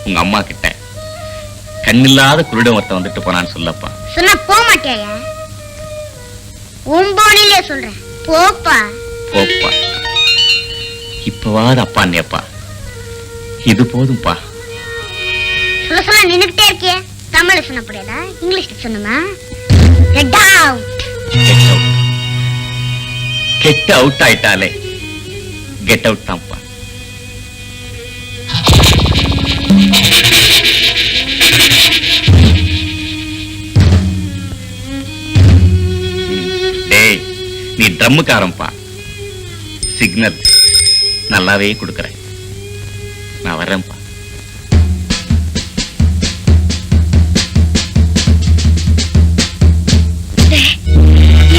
உங்க அம்மா கிட்ட கண்ணில்லாத குருடன் ஒருத்தன் வந்துட்டு போனான்னு சொல்லப்பா. சொன்னா போக மாட்டியா? உம்போனிலே சொல்றேன், போப்பா போப்பா. இப்பவாது அப்பா அண்ணியப்பா, இது போதும்பா. சொல்ல சொல்ல நின்னுகிட்டே இருக்கிய. தமிழ்ல சொன்ன புரியாதா? இங்கிலீஷ்ல சொன்னுமா? Get out. கெட் அவுட் ஆயிட்டாலே கெட் அவுட் தான்ப்பா. டேய், நீ ட்ரம்முக்காரன்பா. சிக்னல் நல்லாவே கொடுக்கறேன். நான் வரேன்ப்பா.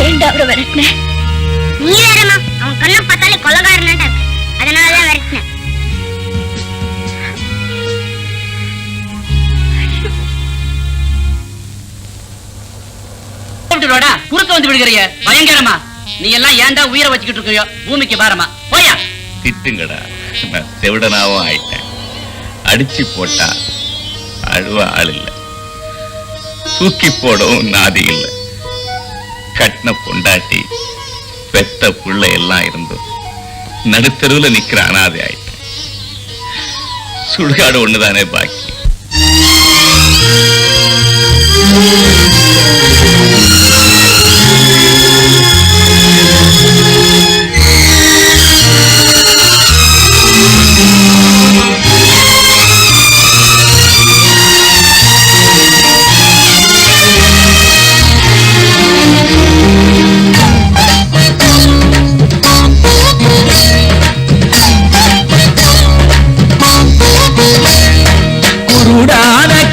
ஏண்டா அவரை விரட்டின? நீ வேறமா, அவன் கண்ணை பார்த்தாலே கொலகாரனாட்டா இருக்கு, அதனாலதான் விரட்டின. குறுக்க வந்து விடுகிறிய பயங்கரமா. நீ எல்லாம் ஏன்டா உயிரை வச்சுக்கிட்டு இருக்கியோ? பூமிக்கு பாரமா போயா. திட்டுங்கடா, நான் செவிடனாவும் ஆயிட்டேன். அடிச்சு போட்டா அழுவ ஆள் இல்ல, தூக்கி போடவும் நாதி இல்ல. கட்டின பொண்டாட்டி பெத்த புள்ள எல்லாம் இருந்தும் நடுத்தருவுல நிக்கிற அனாதை ஆயிட்டேன். சுடுகாடு ஒண்ணுதானே பாக்கி.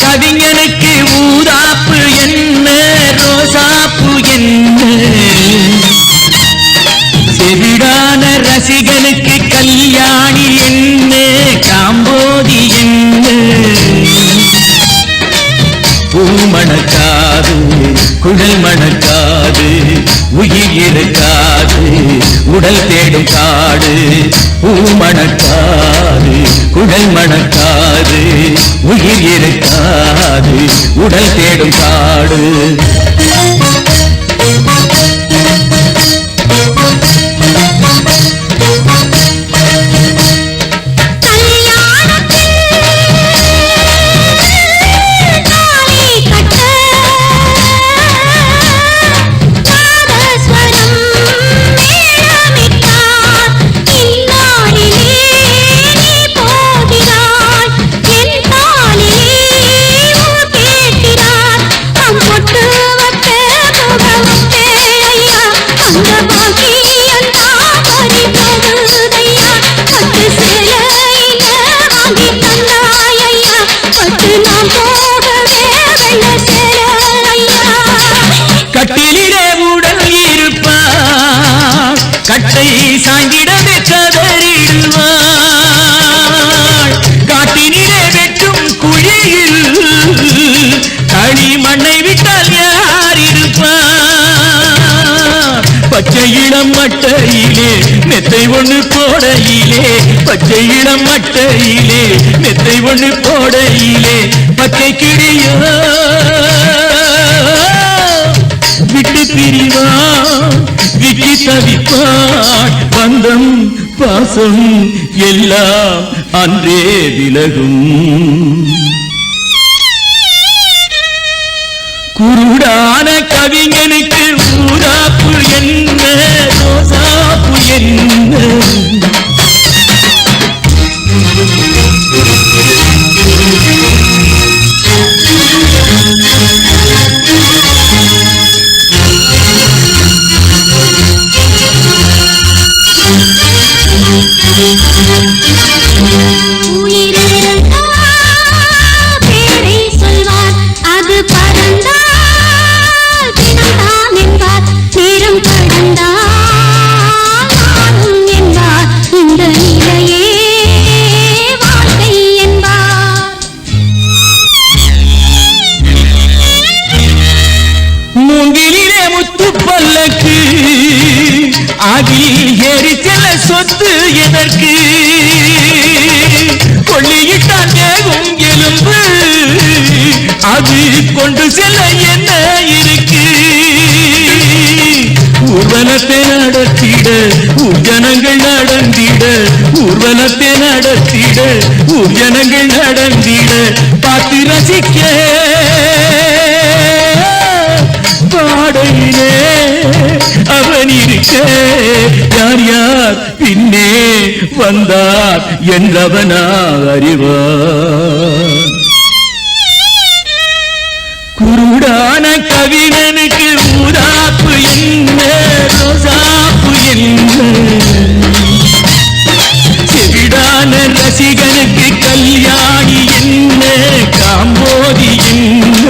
கவிஞனுக்கு ஊதாப்பு என்ன, ரோசாப்பு என்ன, செவிடான ரசிகனுக்கு கல்யாணி என்ன, காம்போதி என்ன. பூ மணக்காது, குழல் மணக்காது, உயிர் இருக்காது, உடல் தேடும் காடு. பூ மணக்காது, குழல் மணக்காது, உயிர் இருக்காது, உடல் தேடும் காடு. கட்டிலே உடல் இருப்பார், கட்டை சாய்ந்திடவே கதறிடுவார். காட்டினிலே வெட்டும் குழியில் களி மண்ணை விட்டால் யார் இருப்பார்? பச்சை இளம் மட்டையிலே மெத்தை ஒண்ணு போடையிலே, பச்சை இளம் மட்டையிலே மெத்தை ஒண்ணு போடையிலே, பச்சை கிளியோ விட்டு பிரிவான், விக்கி தவிப்பான். பந்தம் பாசம் எல்லாம் அன்றே விலகும். குருடான கவிஞனுக்கு ஊதாப்பு என்ன, ரோசாப்பு என்ன. ஆகில் ஏறி செல்ல சொத்து எதற்கு? கொள்ளியிட்டால் தேகும் எலும் அது கொண்டு செல்ல என்ன இருக்கு ஊர்வலத்தை நடத்திட ஊர்ஜனங்கள் நடந்திட ஊர்வலத்தை நடத்திட ஊர்ஜனங்கள் நடந்திட பார்த்து ரசிக்க பாடையிலே அவன் இருக்க யார் யார் பின்னே வந்தார் என்றவனா அறிவார் குருடான கவிஞனுக்கு ஊதாப்பு என்ன ரோசாப்பு என்ன செவிடான ரசிகனுக்கு கல்யாணி என்ன காம்போதி என்ன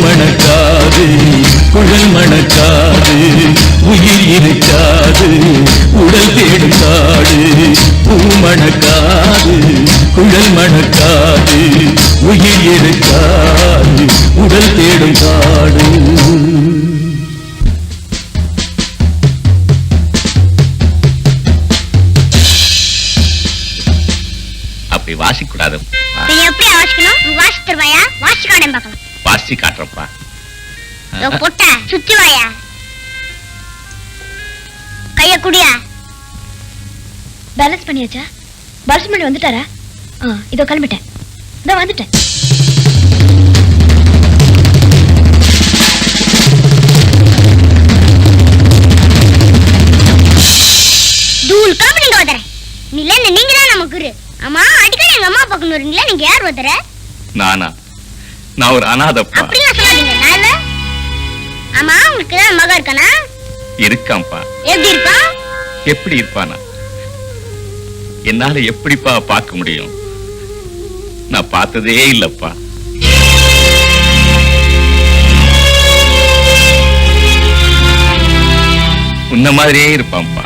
மணக்காது குழல் மணக்காது உயிர் இருக்காது உடல் தேடும் காடு பூ மணக்காது குழல் மணக்காது உயிர் இருக்காது உடல் தேடும் காடு அப்படி வாசிக்கூடாது. எப்படி வாசிக்கணும்? வாசித்துருவாயா? வாசி காடன் பார்க்கலாம். வாசி காட்டுறப்பா. பொட்ட சுத்தி வாயா, கைய குடியா. பேலன்ஸ் பண்ணியாச்சா? பாலசுமணி வந்துட்டாரா? இதோ கிளம்பிட்டேன். இதோ வந்துட்டேன். தூள் கிளம்பி நீங்க வதற. நீங்க தான் நம்ம குரு. ஆமா, அடிக்கடி எங்க அம்மா பக்கம் வரீங்களா? நீங்க யார் வதற? நானா? நான் ஒரு அனாதப்பா. அப்படின்னா சொல்லாதீங்க. நான் ஆமா, உங்களுக்கு தான் மகன் இருக்கானா? இருக்காம்பா. எப்படி இருப்பான்? எப்படி இருப்பானா? என்னால எப்படிப்பா பார்க்க முடியும்? நான் பார்த்ததே இல்லப்பா. உன்ன மாதிரியே இருப்பான்ப்பா.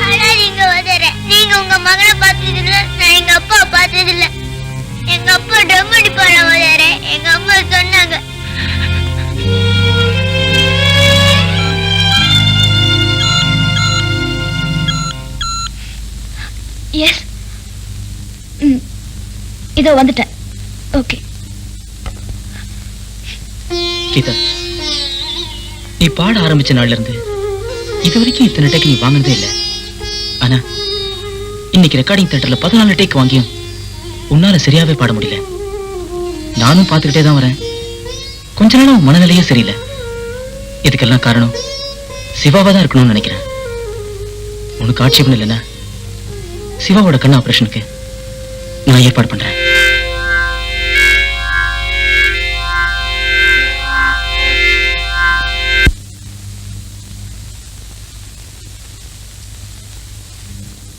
ஆனா நீங்க வதற. நீங்க உங்க மகனை பார்த்தது இல்ல, நான் எங்க அப்பா பார்த்தது இல்ல. எங்க அப்பா டம் அடிப்பான வதற. எங்க அம்மா சொன்னாங்க. எஸ், இதோ வந்துட்டேன். ஓகே கீதா, நீ பாட ஆரம்பிச்ச நாள்ல இருந்து இது வரைக்கும் இத்தனை டேக் நீ வாங்கினதே இல்லை. ஆனா இன்னைக்கு ரெக்கார்டிங் தியேட்டர்ல 14 டேக் வாங்கியும் உன்னால சரியாவே பாட முடியல. நானும் பார்த்துக்கிட்டே தான் வரேன். கொஞ்ச நாளும் மனநிலையே சரியில்லை. இதுக்கெல்லாம் காரணம் சிவாவா தான் இருக்கணும்னு நினைக்கிறேன். உனக்கு ஆட்சேபம் இல்லைன்னா சிவாவோட கண் ஆபரேஷனுக்கு நான் ஏற்பாடு பண்றேன்.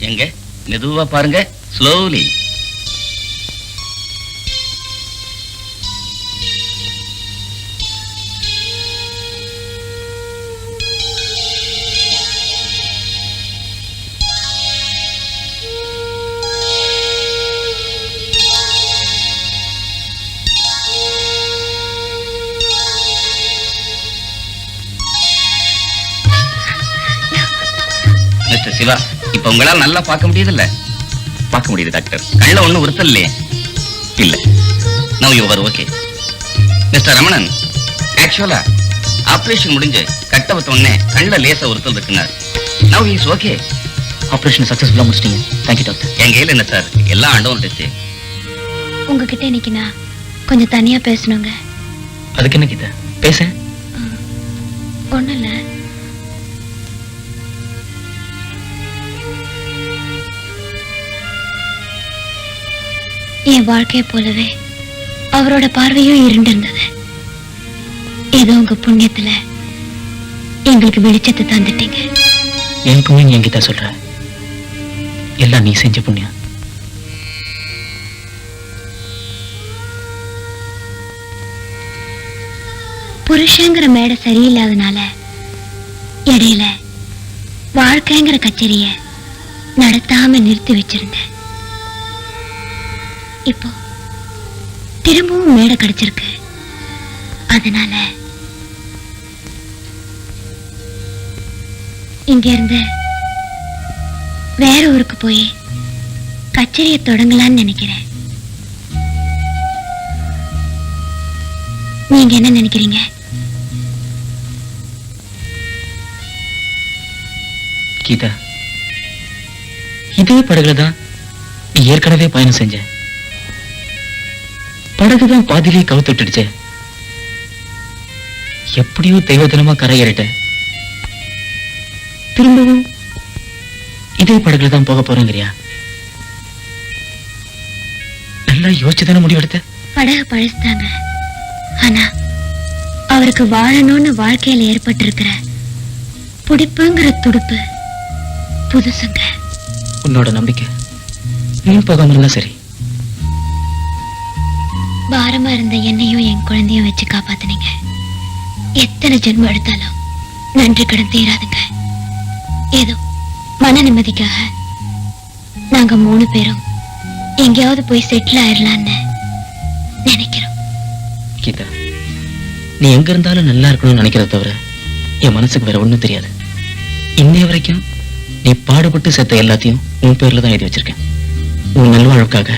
எங்க மெதுவா பாருங்க, ஸ்லோலி. மிஸ்டர் சிவா, இப்ப உங்களால நல்லா பார்க்க முடியுது இல்ல? பார்க்க முடியுது டாக்டர். கண்ணுல ஒண்ணும் உறுத்தல் இல்லையே? இல்ல. Now you are okay. Mister Ramanan, ஆக்சுவலா ஆபரேஷன் முடிஞ்சு கட்டவத்த உடனே கண்ணுல லேசா உறுத்தல் இருக்குனார். Now he is okay. Operation சக்சஸ்ஃபுல்லா முடிச்சிட்டீங்க. Thank you doctor. என் கையில என்ன சார், எல்லாம் ஆண்டவன் டச்சு. உங்ககிட்ட இன்னைக்கு நான் கொஞ்சம் தனியா பேசணுங்க. அதுக்கு என்ன கீதா, பேச. ஒண்ணும் இல்ல, என் வாழ்க்கையை போலவே அவரோட பார்வையும் இருண்டிருந்தது. ஏதோ உங்க புண்ணியத்துல எங்களுக்கு வெளிச்சத்தை தந்துட்டீங்க. என் புண்ணியம் என்கிட்ட சொல்ற, எல்லாம் நீ செஞ்ச புண்ணியம். புருஷங்கிற மேடை சரியில்லாதனால இடையில வாழ்க்கைங்கிற கச்சேரிய நடத்தாம நிறுத்தி வச்சிருந்தேன். இப்போ திரும்பவும் மேடை கிடைச்சிருக்கு. அதனால இங்க இருந்து வேற ஊருக்கு போய் கச்சேரியை தொடங்கலான்னு நினைக்கிறேன். நீங்க என்ன நினைக்கிறீங்க? கீதா, இதே படகுலதான் நீ ஏற்கனவே பயணம் செஞ்ச. படகுதான் பாதியிலே கவுத்துட்டுடுச்சே. எப்படியோ தெய்வத்தினமா கரையேறிட்ட. திரும்பவும் இதே படகுல தான் போக போறேங்கிறியா? நல்லா யோசிச்சுதானே முடிவெடுத்த? படகு பழசுதாங்க. ஆனா அவருக்கு வாழணும்னு வாழ்க்கையில ஏற்பட்டிருக்கிற பிடிப்புங்கிற துடுப்பு புதுசுங்க. உன்னோட நம்பிக்கை வீண் போகாம இருந்தா சரி. பாரமா இருந்த என்னையும் என் குழந்தையும் வச்சு காப்பாத்துனீங்க. எத்தனை ஜென்மம் எடுத்தாலும் நன்றி கடன் தீராதுங்க. ஏதோ மன நிம்மதிக்காக நாங்க 3 பேரும் எங்கேயாவது போய் செட்டில் ஆயிடலான்னு நினைக்கிறோம். கீதா, நீ எங்க இருந்தாலும் நல்லா இருக்கணும்னு நினைக்கிறத தவிர என் மனசுக்கு வேற ஒண்ணும் தெரியாது. இன்னைய வரைக்கும் நீ பாடுபட்டு சேர்த்த எல்லாத்தையும் உன் பேர்ல தான் எழுதி வச்சிருக்கேன். உன் நல்வாழ்வுக்காக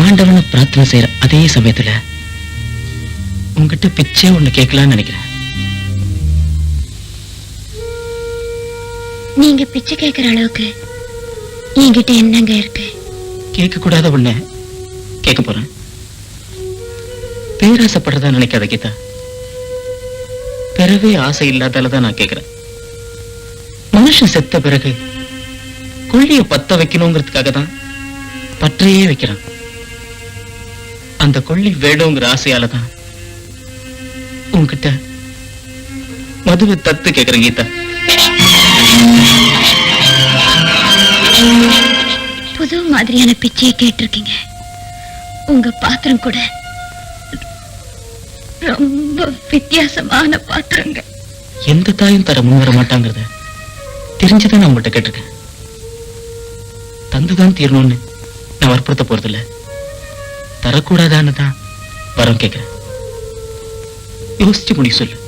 ஆண்டவனை பிரார்த்தனை செய்யற அதே சமயத்துல உன்கிட்ட பிச்சை ஒண்ணு கேட்கலான்னு நினைக்கிறேன். நீங்க பிச்சை கேட்கிற அளவுக்கு என்கிட்ட என்னங்க இருக்கு? கேட்க கூடாத ஒண்ணு கேட்க போறேன். பேராசைப்படுறதா நினைக்காத கீதா. பிறவே ஆசை இல்லாதாலதான் நான் கேட்கிறேன். மனுஷன் செத்த பிறகு கொள்ளிய பத்த வைக்கணுங்கிறதுக்காக தான் பற்றையே வைக்கிறான். அந்த கொள்ளி வேணுங்கிற ஆசையால தான் உன்கிட்ட மதுவை தத்து கேட்கிறேன் கீதா. புது மாதிரியான பிச்சையை கேட்டிருக்கீங்க. உங்க பாத்திரம் கூட ரொம்ப வித்தியாசமான பாத்திரங்க. எந்த தாயும் தர முன் வர மாட்டாங்கிறத தெரிஞ்சுதான் நான் உங்கள்கிட்ட கேட்டிருக்கேன். தந்துதான் தீரணும்னு நான் வற்புறுத்த போறதில்ல. தரக்கூடாதான்னு தான் வரம் கேட்கிறேன். யோசிச்சு முடி சொல்லு.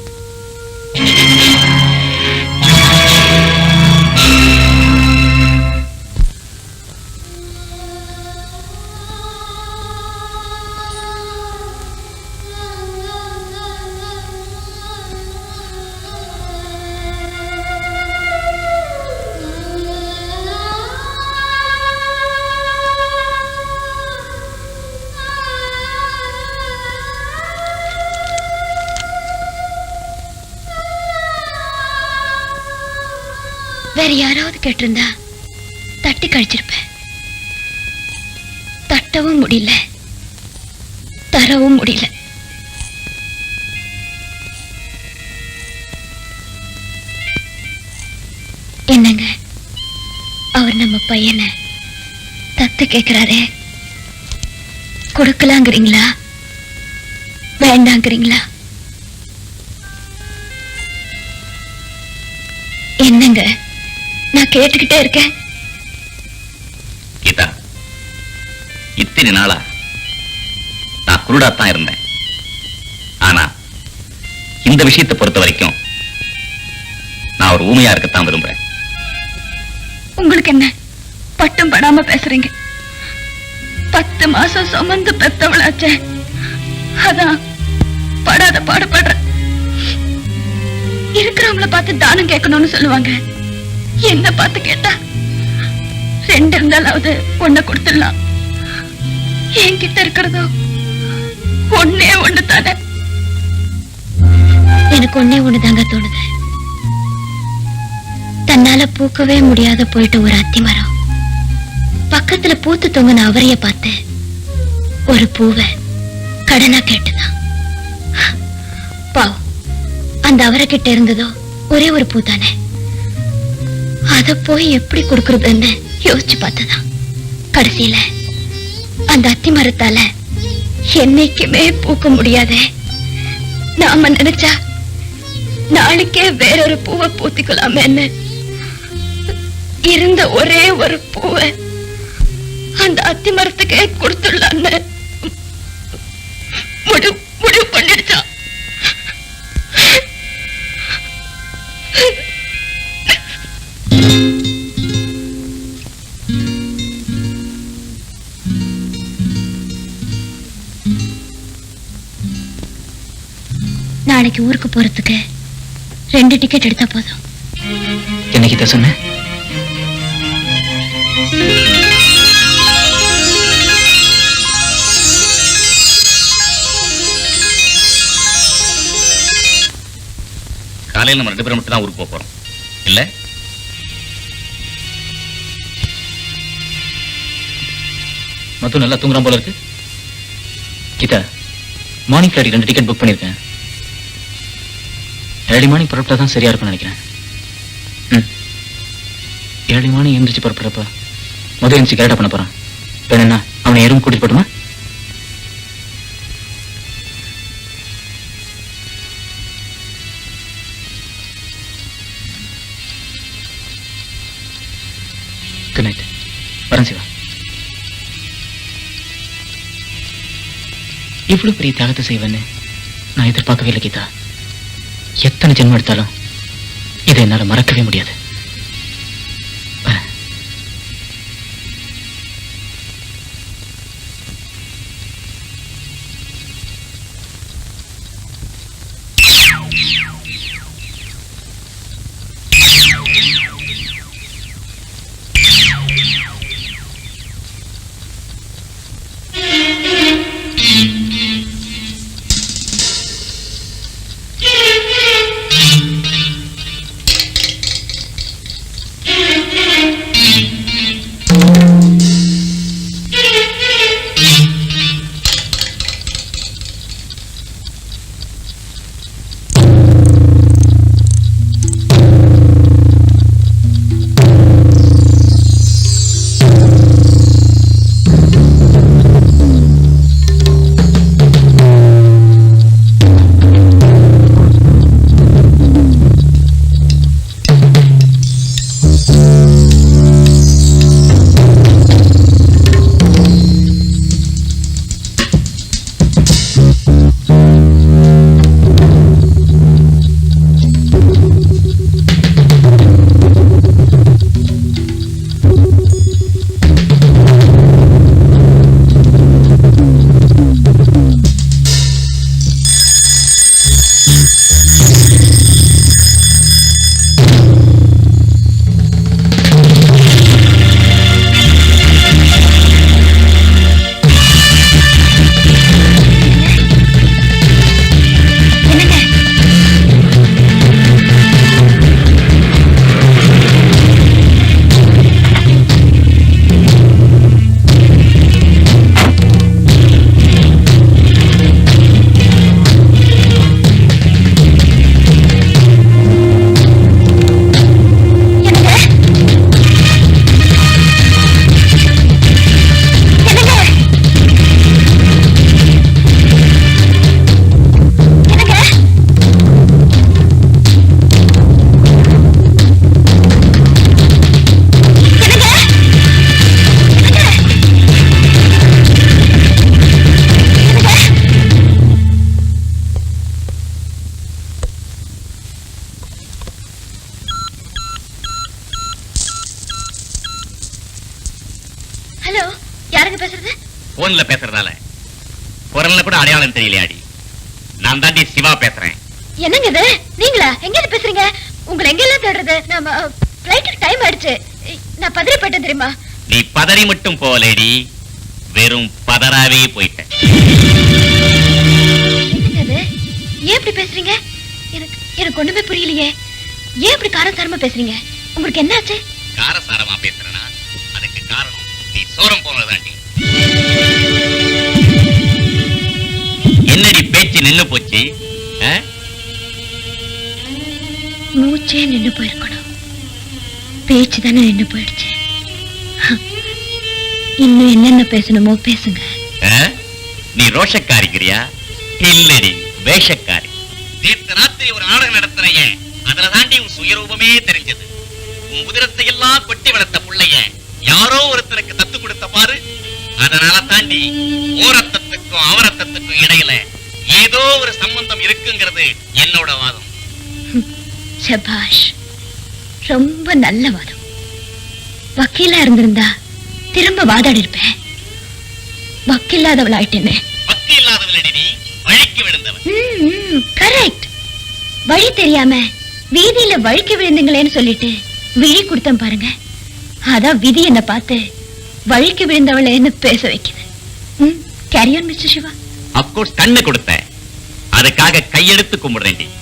வேற யாராவது கேட்டிருந்தா தட்டி கழிச்சிருப்பேன். தட்டவும் முடியல, தரவும் முடியல. என்னங்க, அவர் நம்ம பையனை தத்து கேட்கிறாரே, கொடுக்கலாங்கிறீங்களா வேண்டாங்கிறீங்களா? என்னங்க, நான் கேட்டுக்கிட்டே இருக்கேன். கீதா, இத்தனை நாளா நான் குருடாத்தான் இருந்தேன். ஆனா இந்த விஷயத்தை பொறுத்த வரைக்கும் நான் ஒரு ஊமையா இருக்கத்தான் விரும்புறேன். உங்களுக்கு என்ன பட்டம் படாம பேசுறீங்க? 10 மாசம் சுமந்து பெத்தவளாச்சே, அதான் படாத பாடுபடுற. இருக்கிறவங்கள பார்த்து தானம் கேட்கணும்னு சொல்லுவாங்க. என்ன பார்த்து கேட்டா 2 இருந்தாலாவது 1 கொடுத்துடலாம். என்கிட்ட இருக்கிறதோ 1 தானே. எனக்கு 1 தாங்க தோணுது. தன்னால பூக்கவே முடியாத போயிட்டு ஒரு அத்தி மரம் பக்கத்துல பூத்து தொங்கின அவரைய பார்த்து ஒரு பூவை கடனா கேட்டுதான். பாவம், அந்த அவரை கிட்ட இருந்ததோ ஒரே ஒரு பூ தானே. அத போய் எப்படி கொடுக்கறதுன்னு யோசிச்சு பார்த்ததான் கடைசியில அந்த அத்தி மரத்தால என்னைக்குமே பூக்க முடியாதே. நாம நினைச்சா நாளைக்கே வேறொரு பூவை பூத்திக்கலாமேன்னு இருந்த ஒரே ஒரு பூவை அந்த அத்தி மரத்துக்கே கொடுத்துடலான்னு முடிவு பண்ணிடுச்சா. நாளைக்கு ஊருக்கு போறதுக்கு 2 டிக்கெட் எடுத்தா போதும். என்னைக்கு இதை சொன்ன? காலையில் நம்ம 2 பேரும் மட்டும் தான் ஊருக்கு போறோம் இல்ல? மொத்தம் நல்லா தூங்குறான் போல இருக்கு. Geetha, morning flight 2 ticket book பண்ணிருக்கேன். ஏர்லி மார்னிங் புறப்பட்டா தான் சரியா இருக்கும்னு நினைக்கிறேன். ஏர்லி மார்னிங் எந்திரிச்சு புறப்படுறப்ப முதல் எந்திரிச்சு கரெக்டா பண்ண போறான். வேணும்னா அவனை எறும் கூட்டிட்டு போட்டுமா? Good night. வரேன் சிவா. இவ்வளவு பெரிய தியாகத்தை செய்வேன்னு நான் எதிர்பார்க்கவே இல்லை கீதா. எத்தனை ஜென்மம் எடுத்தாலும் இதை என்னால மறக்கவே முடியாது. ஹலோ, யாருங்க பேசுறது? போன்ல பேசுறதால குரல்ல கூட அடையாளம் தெரியலையாடி. நான் தாண்டி சிவா பேசுறேன். என்னங்க இது? நீங்களா? எங்க இருந்து பேசுறீங்க? உங்களை எங்க எல்லாம் தேடுறது? நாம ஃளைட்டுக்கு டைம் ஆயிடுச்சு. நான் பதறி போயிட்டேன் தெரியுமா? நீ பதறி மட்டும் போலேடி, வெறும் பதறாவே போயிட்ட. என்னங்க இது? ஏன் இப்படி பேசுறீங்க? எனக்கு ஒண்ணுமே புரியலையே. ஏன் இப்படி காரசாரமா பேசுறீங்க? உங்களுக்கு என்னாச்சு? காரசாரமா பேசுறேனா? அதுக்கு காரணம் நீ சோரம் போனதாண்டி. என்னடி பேச்சு நின்னு போச்சு? மூச்சே நின்னு போயிருக்கணும், பேச்சு தானே நின்னு போயிடுச்சு. இன்னும் என்னென்ன பேசணுமோ பேசுங்க. நீ ரோஷக்காரிக்கிறியா? இல்லடி, வேஷக்காரி. நேற்று ராத்திரி ஒரு நாடகம் நடத்துறைய, அதுல தாண்டி உன் சுயரூபமே தெரிஞ்சது. உன் உதிரத்தை எல்லாம் கொட்டி வளர்த்த புள்ளைய யாரோ ஒருத்தருக்கு தத்து கொடுத்த பாரு. அதனால தாண்டி ஓரத்தத்துக்கும் அவரத்தத்துக்கும் இடையில ஏதோ ஒரு சம்பந்தம் இருக்குங்கிறது என்னோட வாதம். சபாஷ், ரொம்ப நல்ல வாதம். வக்கீலா இருந்திருந்தா திரும்ப வாதாடி இருப்பேன். வக்கீல்லாதவள் ஆயிட்டேன்னு. வக்கீல் இல்லாதவள் நீ வழிக்கு விழுந்தவன். கரெக்ட். வழி தெரியாம வீதியில வழிக்கு விழுந்துங்களேன்னு சொல்லிட்டு விழி கொடுத்தேன் பாருங்க. அதான் விதி என்ன பார்த்து வழிக்கு விழுந்தவளேன்னு பேச வைக்குது. Carry on mister Siva. Of course கண்ணு கொடுத்தேன், அதுக்காக கையெடுத்து கும்பிடுறேன்.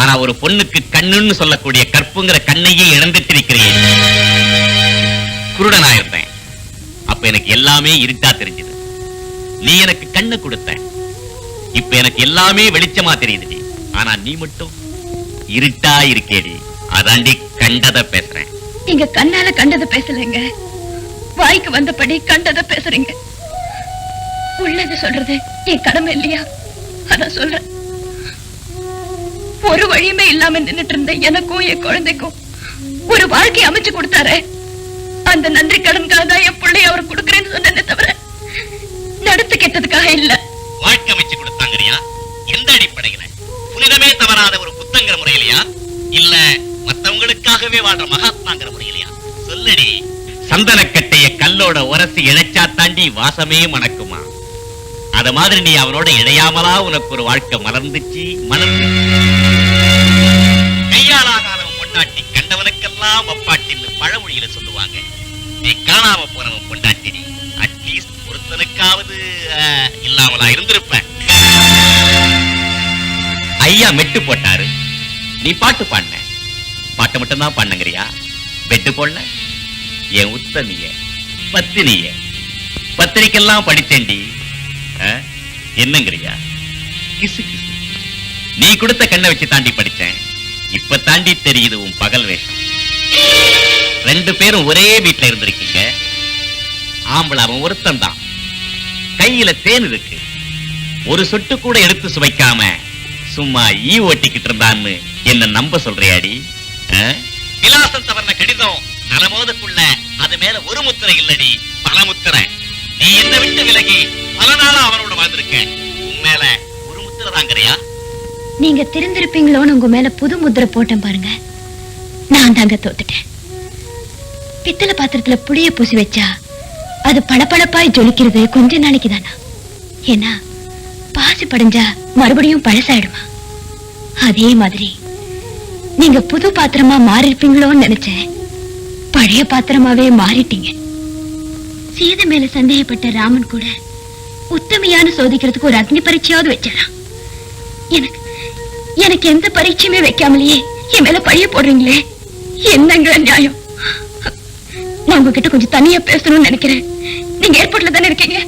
ஆனா ஒரு பொண்ணுக்கு கண்ணுன்னு சொல்லக்கூடிய கற்புங்கிற கண்ணையே இழந்துட்டிருக்கிறேன். குருடனா இருந்தேன், அப்ப எனக்கு எல்லாமே இருட்டா தெரிஞ்சது. நீ எனக்கு கண்ணு கொடுத்த, இப்ப எனக்கு எல்லாமே வெளிச்சமா தெரியுது. ஆனா நீ மட்டும் இருட்டா இருக்கேடி. அதாண்டி கண்டத பேசுறேன். நீங்க கண்ணால கண்டத பேசலங்க, வாய்க்கு வந்தபடி கண்டத பேசுறீங்க. உள்ளது சொல்றது என் கடமை இல்லையா? அதான் சொல்றேன். ஒரு வழியுமே இல்லாம நின்னுட்டு இருந்த எனக்கும் என் குழந்தைக்கும் ஒரு வாழ்க்கை அமைச்சு கொடுத்தாரு. அந்த நன்றி கடனுக்காக தான் என் பிள்ளைய அவர் கொடுக்கறேன்னு சொன்னே தவிர நடத்து கெட்டதுக்காக இல்ல. வாழ்க்கை அமைச்சு கொடுத்தாங்கறியா? எந்த அடிப்படையில? புனிதமே தவறாத ஒரு புத்தங்கிற முறையிலையா, இல்ல மத்தவங்களுக்காகவே வாழ்ற மகாத்மாங்கிற முறையிலையா? சொல்லடி. சந்தனக்கட்டைய கல்லோட உரசி இழைச்சா தாண்டி வாசமே மணக்குமா? அத மாதிரி நீ அவனோட இழையாமலா உனக்கு ஒரு வாழ்க்கை மலர்ந்துச்சு. கையாளாகாதவன் பொண்டாட்டி கண்டவனுக்கெல்லாம் அப்பாட்டின்னு பழமொழியில சொல்லுவாங்க. நீ காணாம போனவன் பொண்டாட்டி, அட்லீஸ்ட் ஒருத்தனுக்காவது இல்லாமலா இருந்திருப்ப. ஐயா மெட்டு போட்டாரு, நீ பாட்டு பாடின. பாட்டை மட்டும் தான் பாடுங்கிறியா? பெட்டு போடல. என் உத்தமிய பத்தினிய பத்திரிக்கெல்லாம் படிச்சேண்டி. என்னங்கிறியா? கிசு கிசு. நீ கொடுத்த கண்ணை வச்சு தாண்டி படிச்சேன். இப்ப தாண்டி தெரியுது உன் பகல் வேஷம். 2 பேரும் ஒரே வீட்டுல இருந்திருக்கீங்க. ஆம்பளை அவன் ஒருத்தன் தான். கையில தேன் இருக்கு, ஒரு சொட்டு கூட எடுத்து சுவைக்காம சும்மா ஈ ஓட்டிக்கிட்டு இருந்தான்னு என்ன நம்ப சொல்றியாடி? விலாசம் தவறின கடிதம் நலமோதுக்குள்ள அது மேல ஒரு முத்திரை இல்லடி, பல முத்திரை. நீ என்ன விட்டு விலகி பல நாளா அவனோட வாழ்ந்திருக்க, உன் மேல ஒரு முத்திரை தாங்கறியா? நீங்க திருந்திருப்பீங்களோன்னு உங்க மேல புது முத்திரை போட்டேன் பாருங்க. நான் தாங்க தோத்துட்டேன். பித்தளை பாத்திரத்துல புளிய பூசி வச்சா அது பளபளப்பாய் ஜொலிக்கிறது கொஞ்ச நாளைக்கு தானா? ஏன்னா பாசி படிஞ்சா மறுபடியும் பழசாயிடுமா? அதே மாதிரி நீங்க புது பாத்திரமா மாறிருப்பீங்களோன்னு நினைச்சேன். பழைய பாத்திரமாவே மாறிட்டீங்க. சீதை மேல சந்தேகப்பட்ட ராமன் கூட உத்தமையான சோதிக்கிறதுக்கு ஒரு அக்னி பரீட்சையாவது வச்சாராம். எனக்கு எந்த பரீட்சையுமே வைக்காமலேயே என் மேல பழிய போடுறீங்களே, என்னங்க நியாயம்? நான் உங்ககிட்ட கொஞ்சம் தனியா பேசணும்னு நினைக்கிறேன். நீங்க ஏர்போர்ட்ல தானே இருக்கீங்க?